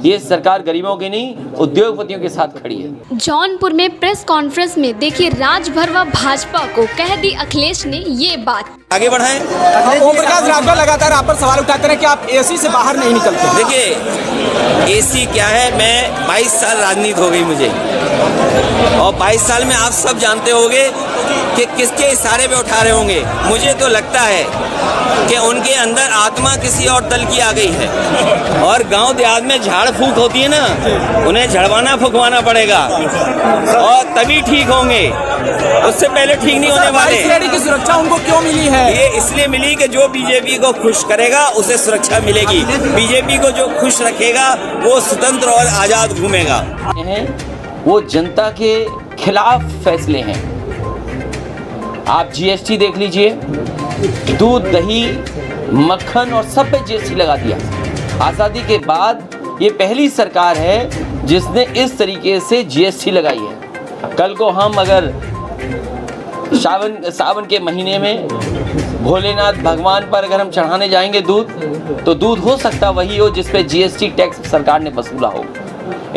ये सरकार गरीबों की नहीं, उद्योगपतियों के साथ खड़ी है। जौनपुर में प्रेस कॉन्फ्रेंस में देखिए राजभर व भाजपा को कह दी अखिलेश ने ये बात। आगे बढ़ाएं। ओम प्रकाश राजभर लगातार आप पर सवाल उठाते रहे कि आप एसी से बाहर नहीं निकलते। देखिए एसी क्या है, मैं 22 साल राजनीति हो गई मुझे, और 22 साल में आप सब जानते होंगे कि किसके इशारे पे उठा रहे होंगे। मुझे तो लगता है कि उनके अंदर आत्मा किसी और दल की आ गई है, और गांव देहात में झाड़ फूक होती है ना, उन्हें झड़वाना फुकवाना पड़ेगा और तभी ठीक होंगे, उससे पहले ठीक नहीं होने वाले। लेडी की सुरक्षा उनको क्यों मिली है? ये इसलिए मिली कि जो बीजेपी को खुश करेगा उसे सुरक्षा मिलेगी, बीजेपी को जो खुश रखेगा वो स्वतंत्र और आजाद घूमेगा। वो जनता के खिलाफ फैसले हैं। आप जीएसटी देख लीजिए, दूध, दही, मक्खन और सब पे जीएसटी लगा दिया। आज़ादी के बाद ये पहली सरकार है जिसने इस तरीके से जीएसटी लगाई है। कल को हम अगर सावन के महीने में भोलेनाथ भगवान पर अगर हम चढ़ाने जाएंगे दूध, तो दूध हो सकता वही हो जिस पे जीएसटी टैक्स सरकार ने वसूला हो।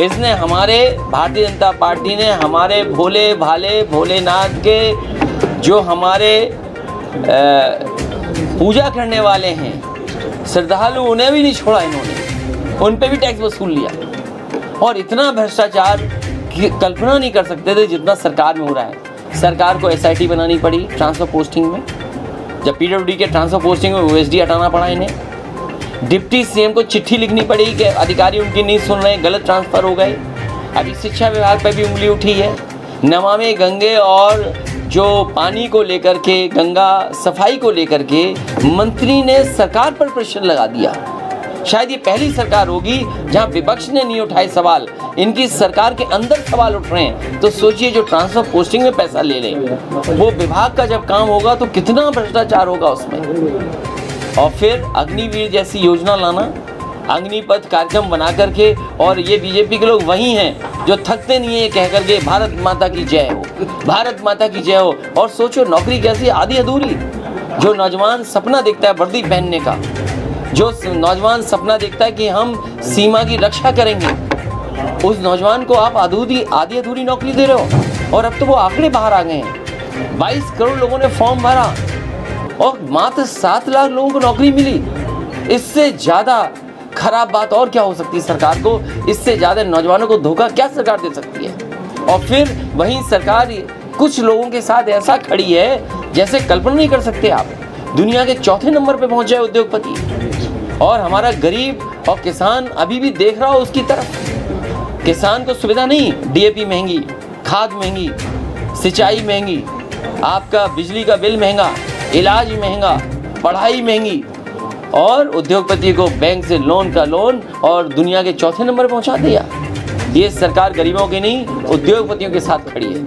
इसने हमारे भारतीय जनता पार्टी ने हमारे भोले भाले भोलेनाथ के जो हमारे पूजा करने वाले हैं श्रद्धालु, उन्हें भी नहीं छोड़ा इन्होंने, उन पे भी टैक्स वसूल लिया। और इतना भ्रष्टाचार की कल्पना नहीं कर सकते थे जितना सरकार में हो रहा है। सरकार को एसआईटी बनानी पड़ी ट्रांसफ़र पोस्टिंग में, जब पीडब्ल्यूडी के ट्रांसफ़र पोस्टिंग में ओएसडी हटाना पड़ा इन्हें। डिप्टी सीएम को चिट्ठी लिखनी पड़ी कि अधिकारी उनकी नहीं सुन रहे, गलत ट्रांसफ़र हो गए। अभी शिक्षा विभाग पर भी उंगली उठी है। नमामि गंगे और जो पानी को लेकर के, गंगा सफाई को लेकर के मंत्री ने सरकार पर प्रेशर लगा दिया। शायद ये पहली सरकार होगी जहां विपक्ष ने नहीं उठाए सवाल, इनकी सरकार के अंदर सवाल उठ रहे हैं। तो सोचिए जो ट्रांसफर पोस्टिंग में पैसा ले लें, वो विभाग का जब काम होगा तो कितना भ्रष्टाचार होगा उसमें। और फिर अग्निवीर जैसी योजना लाना, अग्निपथ कार्यक्रम बना करके, और ये बीजेपी के लोग वही हैं जो थकते नहीं है ये कह करके भारत माता की जय हो, भारत माता की जय हो। और सोचो नौकरी कैसी आधी अधूरी। जो नौजवान सपना देखता है वर्दी पहनने का, जो नौजवान सपना देखता है कि हम सीमा की रक्षा करेंगे, उस नौजवान को आप आधी अधूरी नौकरी दे रहे हो। और अब तो वो आंकड़े बाहर आ गए हैं, 22 करोड़ लोगों ने फॉर्म भरा और मात्र 7 लाख लोगों को नौकरी मिली। इससे ज़्यादा खराब बात और क्या हो सकती है सरकार को? इससे ज़्यादा नौजवानों को धोखा क्या सरकार दे सकती है? और फिर वहीं सरकार कुछ लोगों के साथ ऐसा खड़ी है जैसे कल्पना नहीं कर सकते आप। दुनिया के चौथे नंबर पे पहुंच जाए उद्योगपति, और हमारा गरीब और किसान अभी भी देख रहा हो उसकी तरफ। किसान को सुविधा नहीं, डीएपी महंगी, खाद महंगी, सिंचाई महंगी, आपका बिजली का बिल महंगा, इलाज महंगा, पढ़ाई महंगी, और उद्योगपति को बैंक से लोन का लोन, और दुनिया के चौथे नंबर पर पहुंचा दिया। ये सरकार गरीबों की नहीं, उद्योगपतियों के साथ खड़ी है।